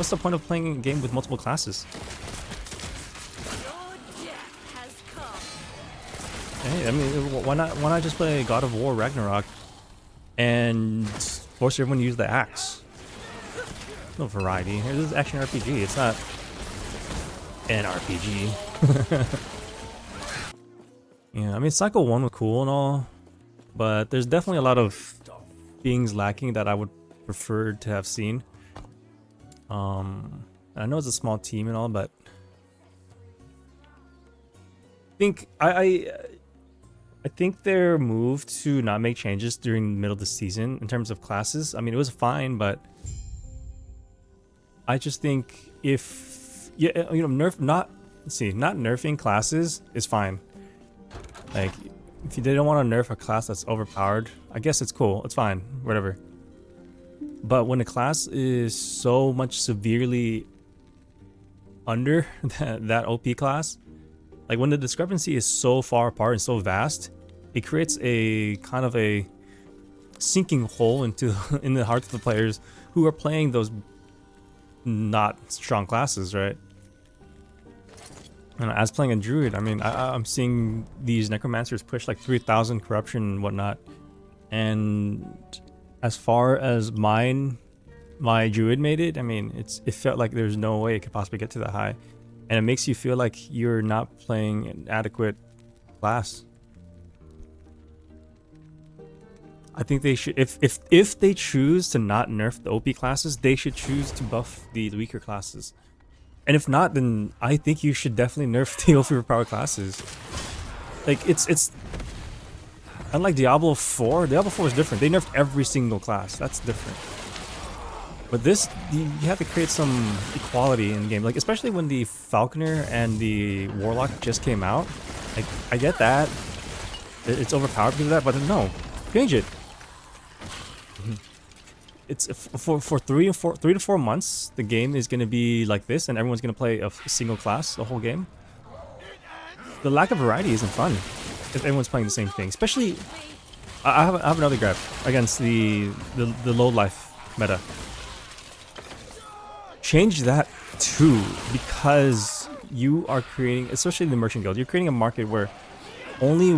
what's the point of playing a game with multiple classes? Hey, I mean, why not just play God of War Ragnarok and force everyone to use the axe? No variety. This is action RPG. It's not an RPG. Yeah, I mean, Cycle 1 was cool and all, but there's definitely a lot of things lacking that I would prefer to have seen. I know it's a small team and all, but I think their move to not make changes during the middle of the season in terms of classes, I mean, it was fine, but I just think if not nerfing classes is fine. Like, if they don't want to nerf a class that's overpowered, I guess it's cool. It's fine, whatever. But when a class is so much severely under that OP class, like when the discrepancy is so far apart and so vast, it creates a kind of a sinking hole into in the hearts of the players who are playing those not strong classes, right? And as playing a druid, I mean, I'm seeing these necromancers push like 3,000 corruption and whatnot, and as far as my druid made it, I mean, it felt like there's no way it could possibly get to that high, and it makes you feel like you're not playing an adequate class. I think they should, if they choose to not nerf the OP classes, they should choose to buff the weaker classes. And if not, then I think you should definitely nerf the overpowered classes. Like, it's unlike Diablo 4. Diablo 4 is different. They nerfed every single class. That's different. But this, you have to create some equality in the game. Like, especially when the Falconer and the Warlock just came out. Like, I get that. It's overpowered because of that, but no. Change it. It's for 3 to 4 months, the game is going to be like this, and everyone's going to play a single class the whole game. The lack of variety isn't fun if everyone's playing the same thing. Especially, I have another gripe against the low life meta. Change that too, because you are creating, especially the merchant guild, you're creating a market where only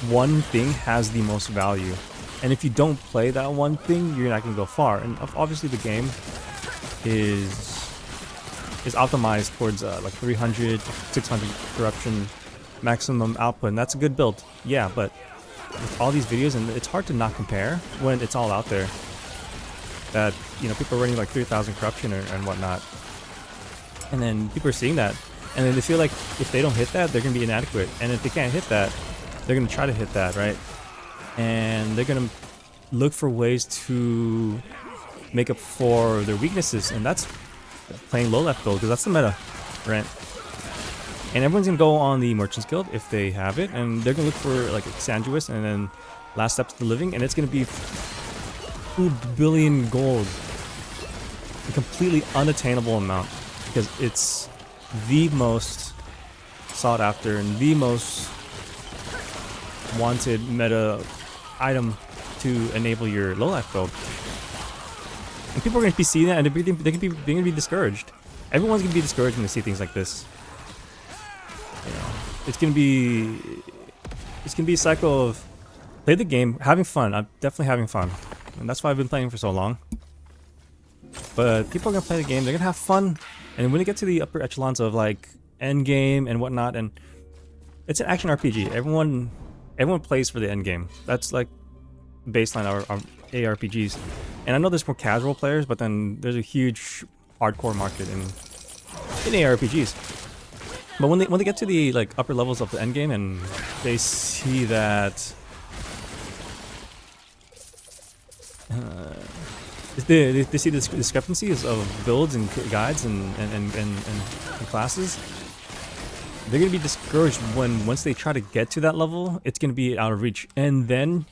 one thing has the most value. And if you don't play that one thing, you're not going to go far. And obviously the game is optimized towards like 300, 600 corruption maximum output. And that's a good build. Yeah, but with all these videos, and it's hard to not compare when it's all out there. That, you know, people are running like 3,000 corruption and whatnot. And then people are seeing that. And then they feel like if they don't hit that, they're going to be inadequate. And if they can't hit that, they're going to try to hit that, right? And they're gonna look for ways to make up for their weaknesses, and that's playing low left build, because that's the meta, right? And everyone's gonna go on the Merchants Guild if they have it, and they're gonna look for like Exsanguous and then Last Steps to Living, and it's gonna be 2 billion gold, a completely unattainable amount, because it's the most sought after and the most wanted meta item to enable your low life build. And people are going to be seeing that, and they're going to be discouraged. Everyone's going to be discouraged when they see things like this. You know, it's going to be a cycle of play the game, having fun. I'm definitely having fun, and that's why I've been playing for so long. But people are going to play the game, they're going to have fun, and when they get to the upper echelons of like end game and whatnot, and it's an action RPG. Everyone plays for the end game. That's like baseline our ARPGs. And I know there's more casual players, but then there's a huge hardcore market in ARPGs. But when they get to the like upper levels of the end game and they see that they see the discrepancies of builds and guides and classes, they're gonna be discouraged once they try to get to that level. It's gonna be out of reach, and then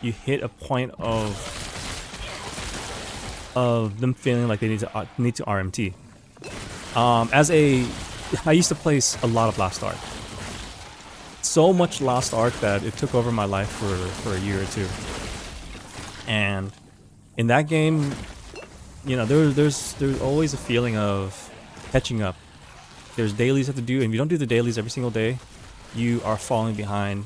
you hit a point of them feeling like they need to RMT. I used to play a lot of Lost Ark. So much Lost Ark that it took over my life for a year or two. And in that game, you know, there's always a feeling of catching up. There's dailies you have to do, and if you don't do the dailies every single day, you are falling behind,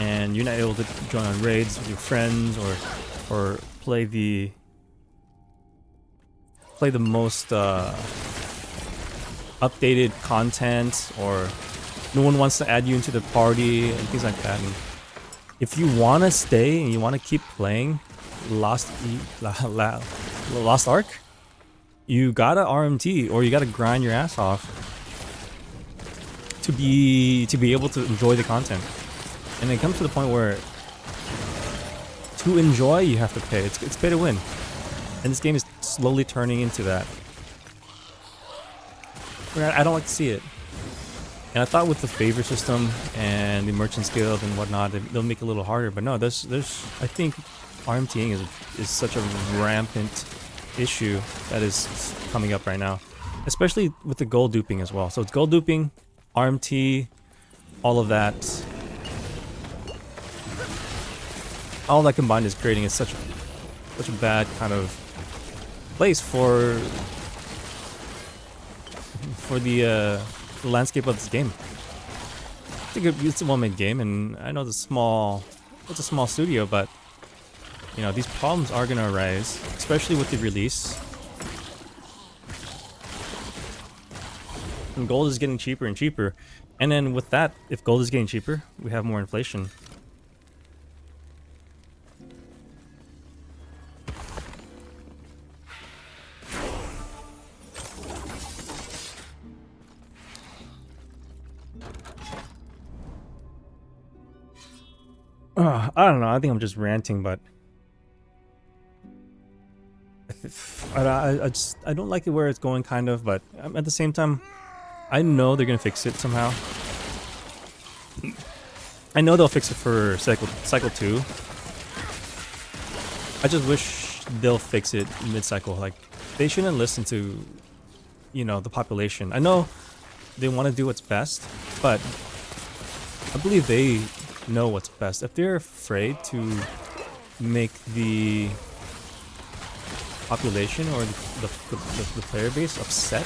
and you're not able to join on raids with your friends or play the most updated content, or no one wants to add you into the party and things like that. And if you want to stay and you want to keep playing Lost Ark, you gotta RMT, or you gotta grind your ass off to be able to enjoy the content. And it comes to the point where to enjoy you have to pay. It's pay to win, and this game is slowly turning into that. I don't like to see it. And I thought with the favor system and the Merchants Guild and whatnot, they'll make it a little harder. But no, there's I think RMTing is such a rampant issue that is coming up right now, especially with the gold duping as well. So it's gold duping, RMT, all of that. All that combined is creating such a bad kind of place for the landscape of this game. I think it's a well-made game, and I know it's a small studio, but you know, these problems are gonna arise, especially with the release. And gold is getting cheaper and cheaper, and then with that, if gold is getting cheaper, we have more inflation. I don't know. I think I'm just ranting, but I don't like it where it's going, kind of. But at the same time, I know they're gonna fix it somehow. I know they'll fix it for cycle 2. I just wish they'll fix it mid-cycle. Like, they shouldn't listen to, you know, the population. I know they want to do what's best, but I believe they know what's best. If they're afraid to make the population or the player base upset,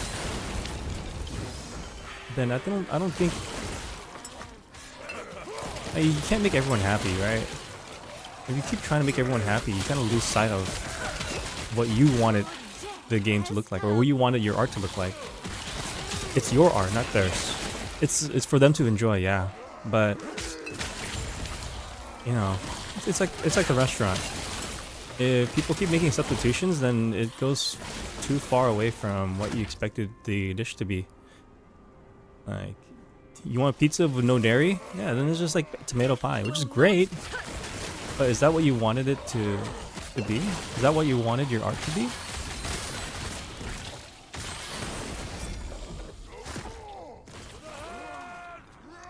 then I don't think you can't make everyone happy, right? If you keep trying to make everyone happy, you kind of lose sight of what you wanted the game to look like, or what you wanted your art to look like. It's your art, not theirs. It's for them to enjoy, yeah, but you know, it's like a restaurant. If people keep making substitutions, then it goes too far away from what you expected the dish to be. Like, you want pizza with no dairy? Yeah, then it's just like tomato pie, which is great. But is that what you wanted it to be? Is that what you wanted your art to be?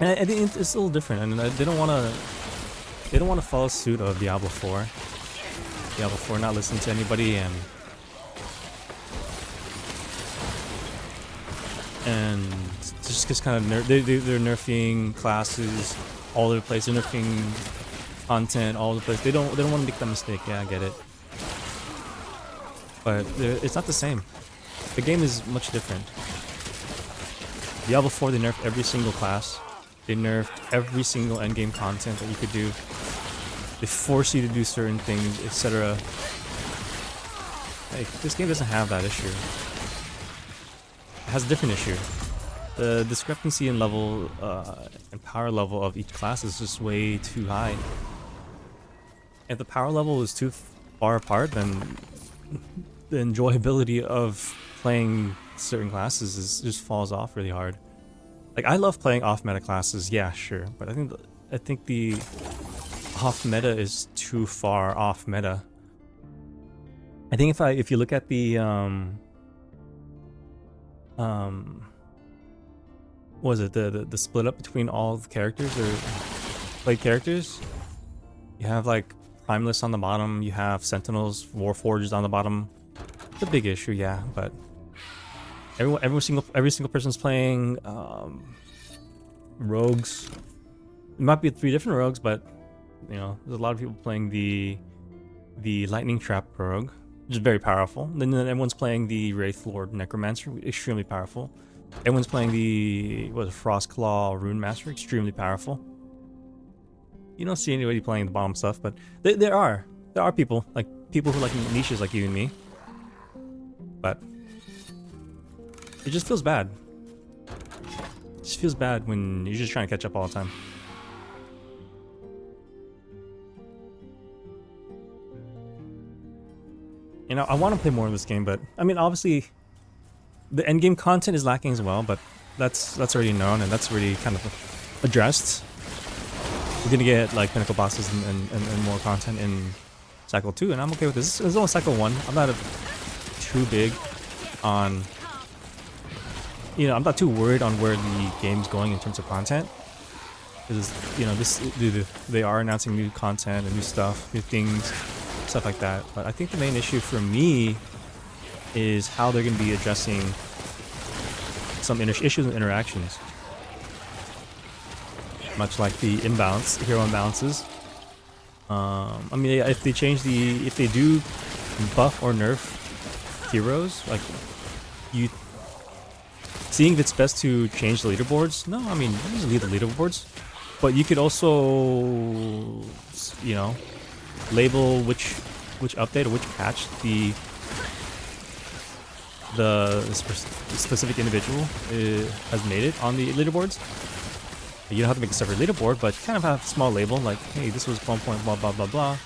And I think it's a little different, and they don't want to follow suit of Diablo 4. Diablo 4 not listening to anybody, and just kind of they're nerfing classes all over the place. They're nerfing content all over the place. They don't want to make that mistake. Yeah, I get it. But it's not the same. The game is much different. Diablo 4, they nerfed every single class. They nerfed every single endgame content that you could do. They force you to do certain things, etc. Like, this game doesn't have that issue. It has a different issue. The discrepancy in level and power level of each class is just way too high. If the power level is too far apart, then the enjoyability of playing certain classes just falls off really hard. Like, I love playing off-meta classes, yeah, sure, but I think the off-meta is too far off-meta. I think if you look at the what was it, the split up between all the characters or played characters, you have like Primeless on the bottom, you have Sentinels, Warforged on the bottom. It's a big issue, yeah, but every single person's playing rogues. It might be 3 different rogues, but you know, there's a lot of people playing the lightning trap rogue, which is very powerful. Then everyone's playing the Wraith Lord Necromancer, extremely powerful. Everyone's playing the Frostclaw Rune Master, extremely powerful. You don't see anybody playing the bottom stuff, but there are people who like niches like you and me. But it just feels bad. It just feels bad when you're just trying to catch up all the time. You know, I want to play more of this game, but I mean, obviously, the endgame content is lacking as well. But that's already known, and that's already kind of addressed. We're gonna get like pinnacle bosses and more content in cycle 2, and I'm okay with this. This is only cycle 1. I'm not too big on, you know, I'm not too worried on where the game's going in terms of content. Because, you know, they are announcing new content and new stuff, new things, stuff like that. But I think the main issue for me is how they're going to be addressing some issues and interactions. Much like the hero imbalances. I mean, if they do buff or nerf heroes, like seeing if it's best to change the leaderboards. No, I mean, you just leave the leaderboards, but you could also, you know, label which update or which patch the specific individual has made it on the leaderboards. You don't have to make a separate leaderboard, but kind of have a small label like, hey, this was 1 point blah blah blah blah,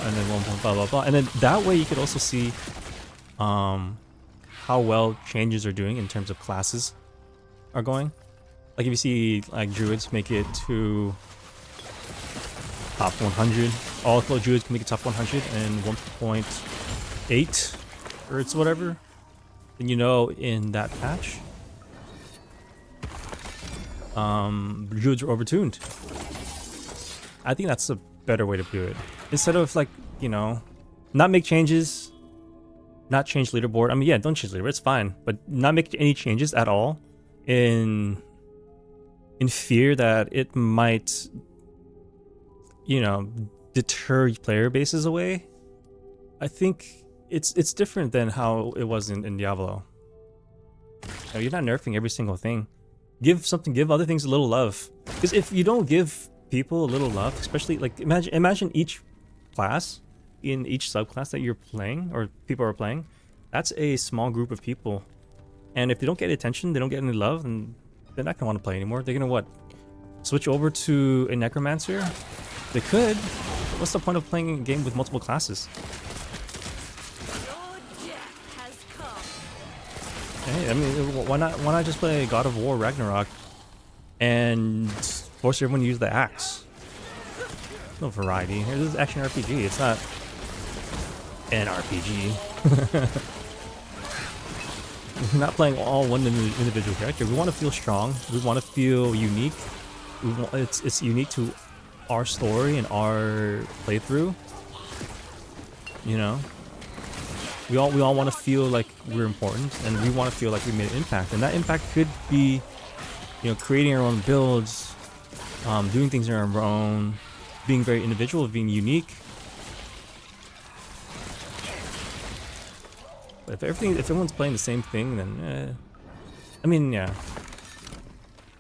and then 1 point blah blah blah, and then that way you could also see how well changes are doing in terms of classes are going. Like if you see like druids make it to top 100, all druids can make it top 100 and 1.8 or it's whatever, then you know in that patch druids are overtuned. I think that's a better way to do it. Instead of like, you know, not make changes, not change leaderboard. I mean, yeah, don't change leaderboard, it's fine. But not make any changes at all in fear that it might, you know, deter player bases away. I think it's different than how it was in Diablo. You know, you're not nerfing every single thing. Give other things a little love. Because if you don't give people a little love, especially like imagine each class in each subclass that you're playing or people are playing, that's a small group of people. And if they don't get attention, they don't get any love, then they're not gonna want to play anymore. They're gonna what? Switch over to a necromancer? They could. What's the point of playing a game with multiple classes? Hey, I mean, why not just play God of War Ragnarok and force everyone to use the axe? There's no variety. This is action RPG. It's not an RPG. We're not playing all one individual character. We want to feel strong. We want to feel unique. It's unique to our story and our playthrough. You know. We all want to feel like we're important, and we want to feel like we made an impact. And that impact could be, you know, creating our own builds, doing things on our own, being very individual, being unique. But if everyone's playing the same thing, then I mean, yeah,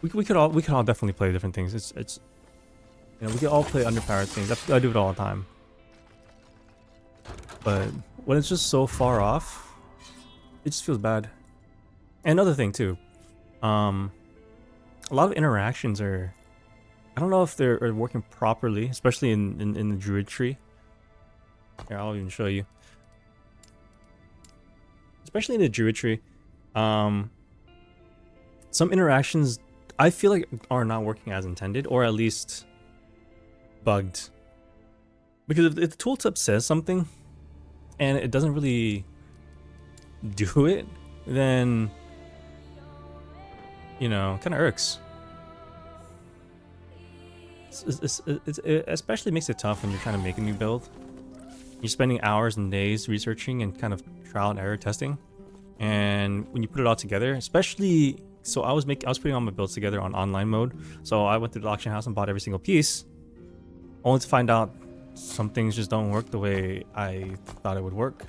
we could all definitely play different things. It's you know, we could all play underpowered things. I do it all the time. But when it's just so far off, it just feels bad. And another thing too, a lot of interactions are, I don't know if they're working properly, especially in the druid tree. Here, I'll even show you. Especially in the druid tree, some interactions I feel like are not working as intended, or at least bugged. Because if the tooltip says something and it doesn't really do it, then, you know, kind of irks. It especially makes it tough when you're trying to make a new build. You're spending hours and days researching and kind of trial and error testing, and when you put it all together, especially, so I was putting all my builds together on online mode. So I went to the auction house and bought every single piece, only to find out some things just don't work the way I thought it would work.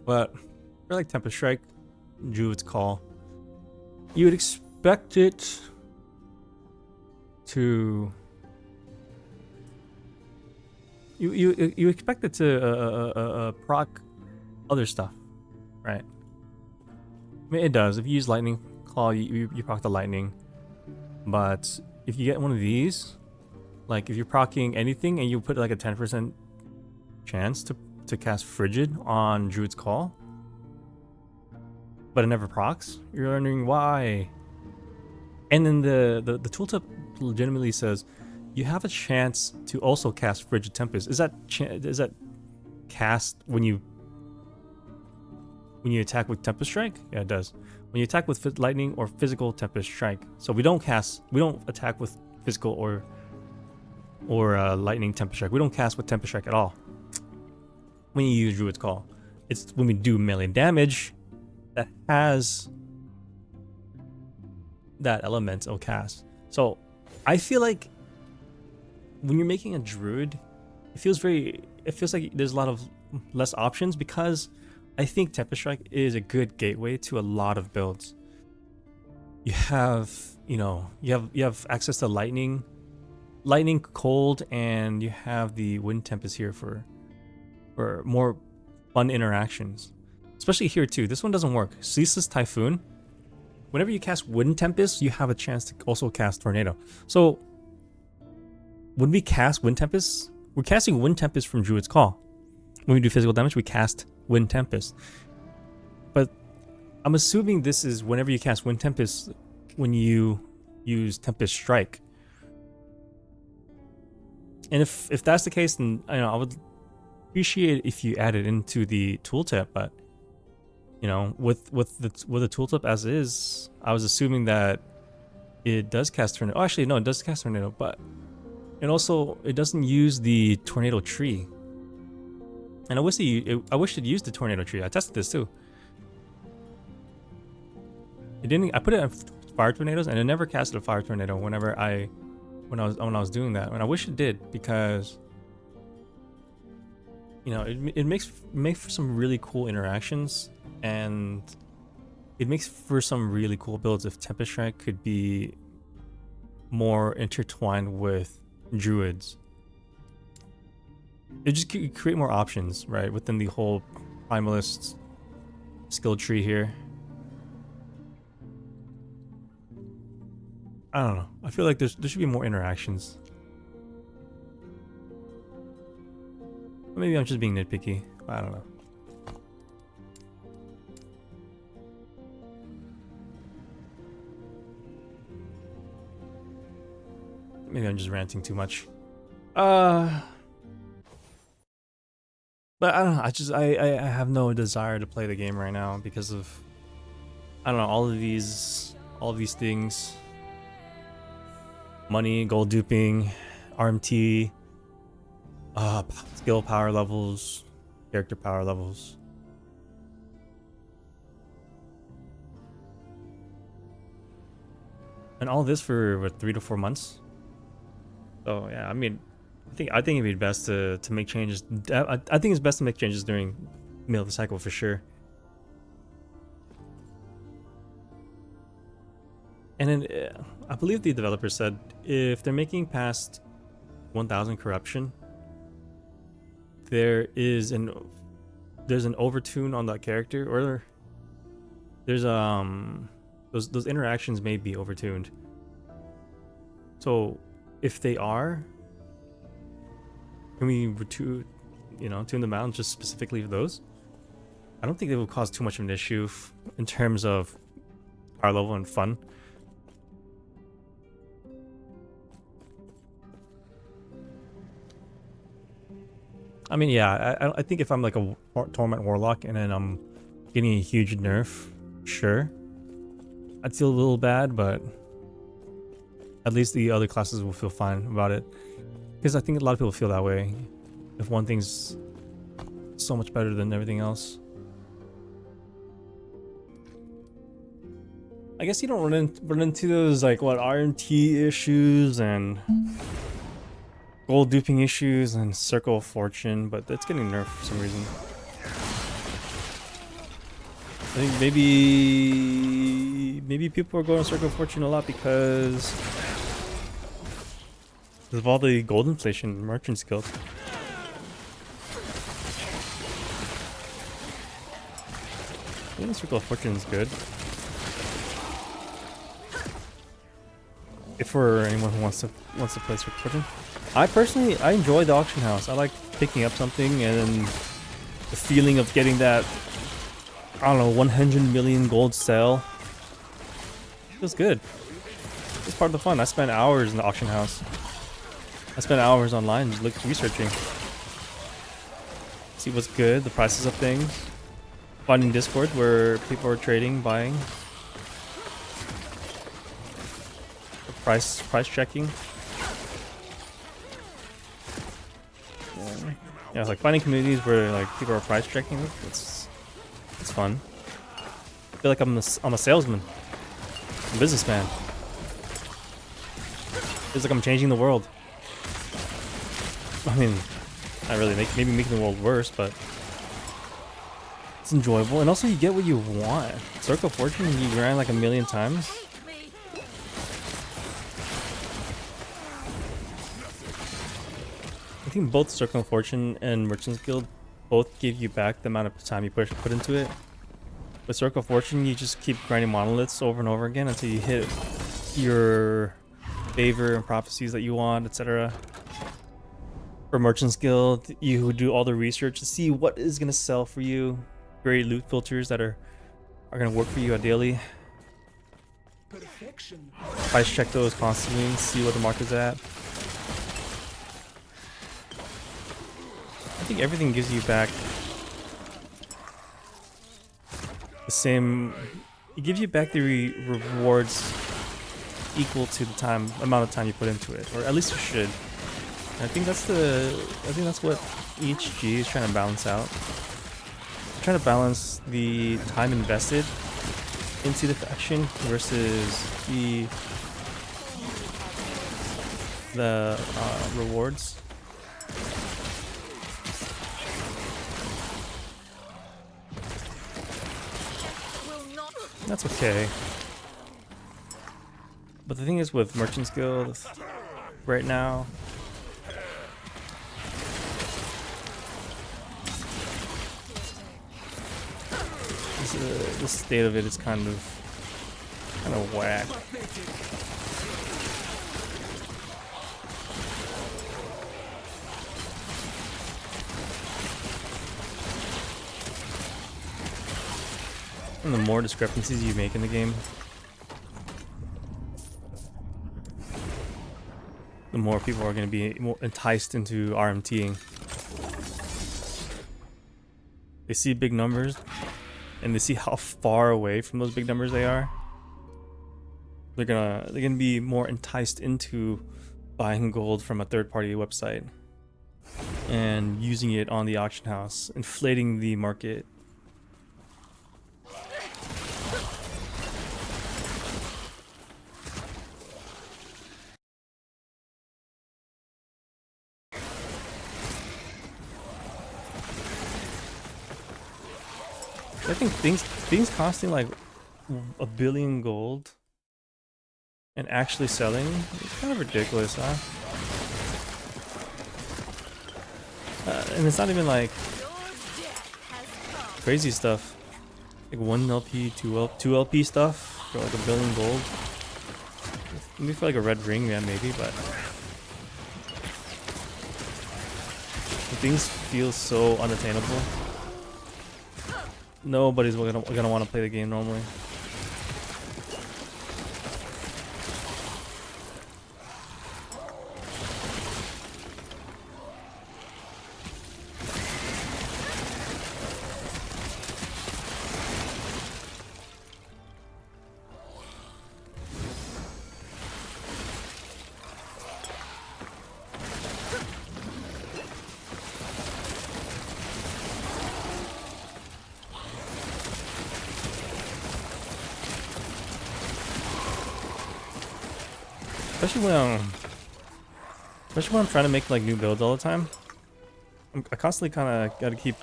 But for like Tempest Strike, Druid's Call, you would expect it to you expect it to proc other stuff, right? I mean, it does. If you use Lightning Claw, you proc the lightning. But if you get one of these, like if you're proccing anything and you put like a 10% chance to cast Frigid on Druid's Call, but it never procs, you're wondering why. And then the tooltip legitimately says you have a chance to also cast Frigid Tempest. Is that cast when you attack with Tempest Strike? Yeah, it does. When you attack with lightning or physical Tempest Strike. So we don't attack with physical or lightning Tempest Strike. We don't cast with Tempest Strike at all when you use Druid's Call. It's when we do melee damage that has that element of cast. So I feel like when you're making a druid, it feels like there's a lot of less options, because I think Tempest Strike is a good gateway to a lot of builds. You have access to lightning, cold, and you have the wind tempest here for more fun interactions. Especially here too. This one doesn't work. Ceaseless Typhoon. Whenever you cast Wind Tempest, you have a chance to also cast Tornado. So when we cast Wind Tempest, we're casting Wind Tempest from Druid's Call. When we do physical damage, we cast Wind Tempest. But I'm assuming this is whenever you cast Wind Tempest when you use Tempest Strike. And if that's the case, then I would appreciate it if you add it into the tooltip. But with the tooltip as is, I was assuming that it does cast Tornado. Oh, actually, no, it does cast Tornado, but it doesn't use the Tornado tree. And I wish it used the Tornado tree. I tested this too. It didn't. I put it on Fire Tornadoes, and it never casted a Fire Tornado when I was doing that. And I wish it did, because it makes for some really cool interactions, and it makes for some really cool builds if Tempest Strike could be more intertwined with druids. It just could create more options, right, within the whole primalist skill tree here. I don't know. I feel like there should be more interactions. Maybe I'm just being nitpicky. I don't know. Maybe I'm just ranting too much. But I don't know. I have no desire to play the game right now because of, I don't know, all of these things. Money, gold duping, RMT, skill power levels, character power levels. And all this for what, 3 to 4 months? So yeah, I mean, I think it'd be best to make changes. I think it's best to make changes during middle of the cycle for sure. And then I believe the developer said if they're making past 1000 corruption, there's an overtune on that character, or there's those interactions may be overtuned. So if they are, can we tune them out just specifically for those? I don't think they will cause too much of an issue in terms of power level and fun. I mean, yeah, I think if I'm like a Torment Warlock and then I'm getting a huge nerf, sure, I'd feel a little bad, but at least the other classes will feel fine about it. Because I think a lot of people feel that way. If one thing's so much better than everything else. I guess you don't run into those like RMT issues and gold duping issues and Circle of Fortune, but that's getting nerfed for some reason. I think maybe people are going to Circle of Fortune a lot because of all the gold inflation in Merchant's Guild. I think Circle of Fortune is good. If for anyone who wants to play Circle of Fortune. I personally enjoy the auction house. I like picking up something and the feeling of getting that, I don't know, 100 million gold sell. Feels good. It's part of the fun. I spent hours in the auction house. I spent hours online just researching. See what's good, the prices of things. Finding Discord where people are trading, buying. Price checking. Yeah, it's like finding communities where like people are price checking. It's fun. I feel like I'm a salesman, a businessman. Feels like I'm changing the world. I mean, not really, maybe making the world worse, but it's enjoyable. And also, you get what you want. Circle of Fortune, you grind like a million times. I think both Circle of Fortune and Merchant's Guild both give you back the amount of time you put into it. With Circle of Fortune, you just keep grinding monoliths over and over again until you hit your favor and prophecies that you want, etc. For Merchant's Guild, you do all the research to see what is going to sell for you. Great loot filters that are going to work for you ideally. Price check those constantly, see what the market's at. I think everything gives you back the same. It gives you back the rewards equal to the amount of time you put into it, or at least it should. And I think that's what EHG is trying to balance out. They're trying to balance the time invested into the faction versus the rewards. That's okay. But the thing is with Merchant's Guild right now, the state of it is kind of whack. And the more discrepancies you make in the game, the more people are going to be more enticed into RMTing. They see big numbers, and they see how far away from those big numbers they are. They're gonna be more enticed into buying gold from a third-party website and using it on the auction house, inflating the market. I think things costing like 1 billion gold and actually selling is kind of ridiculous, huh? And it's not even like crazy stuff, like 1 LP, 2 LP stuff for like 1 billion gold. Maybe for like a red ring, yeah, maybe, but things feel so unattainable. Nobody's gonna want to play the game normally. Especially when Especially when I'm trying to make like new builds all the time. I constantly kind of gotta keep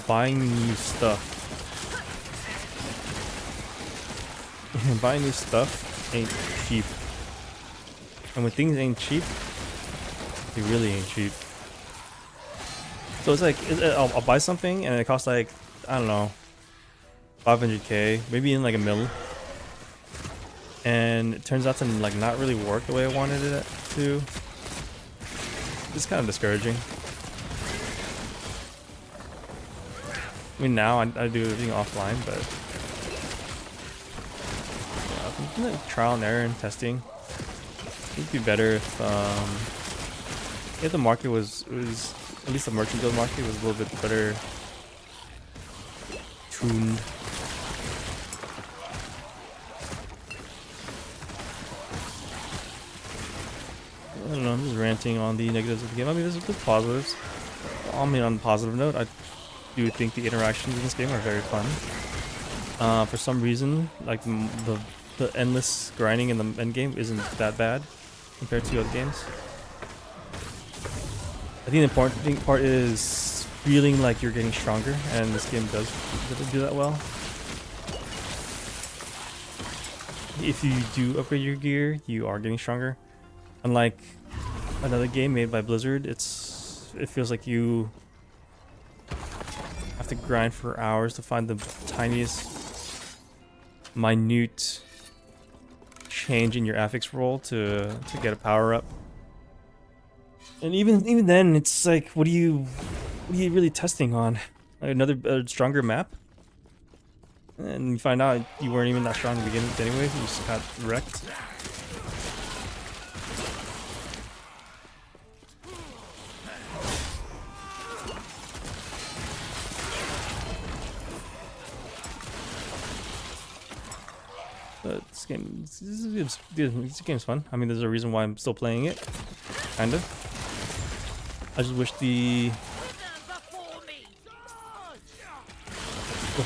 buying new stuff. And buying new stuff ain't cheap. And when things ain't cheap, they really ain't cheap. So it's like, I'll buy something and it costs like, I don't know, 500k, maybe in like a mil. And it turns out to like not really work the way I wanted it to. It's kind of discouraging. I mean, now I do everything offline, but yeah, trial and error and testing. It'd be better if the market was at least the merchant guild market was a little bit better tuned. I don't know, I'm just ranting on the negatives of the game. I mean, there's positives. I mean, on a positive note, I do think the interactions in this game are very fun. For some reason, like the endless grinding in the end game isn't that bad compared to other games. I think the important part is feeling like you're getting stronger, and this game does do that well. If you do upgrade your gear, you are getting stronger. Unlike another game made by Blizzard, it feels like you have to grind for hours to find the tiniest, minute change in your affix roll to get a power up. And even then, it's like, what are you really testing on? Like another stronger map? And you find out you weren't even that strong to begin with anyway, you just got wrecked. But this game's fun. I mean, there's a reason why I'm still playing it, kind of. I just wish the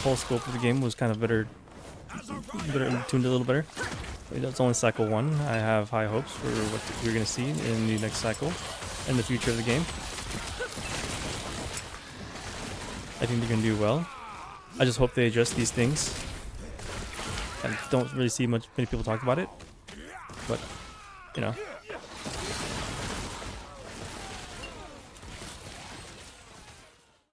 whole scope of the game was kind of better tuned a little better. It's only cycle 1. I have high hopes for what we're gonna see in the next cycle and the future of the game. I think they're gonna do well. I just hope they address these things. I don't really see many people talk about it, but you know.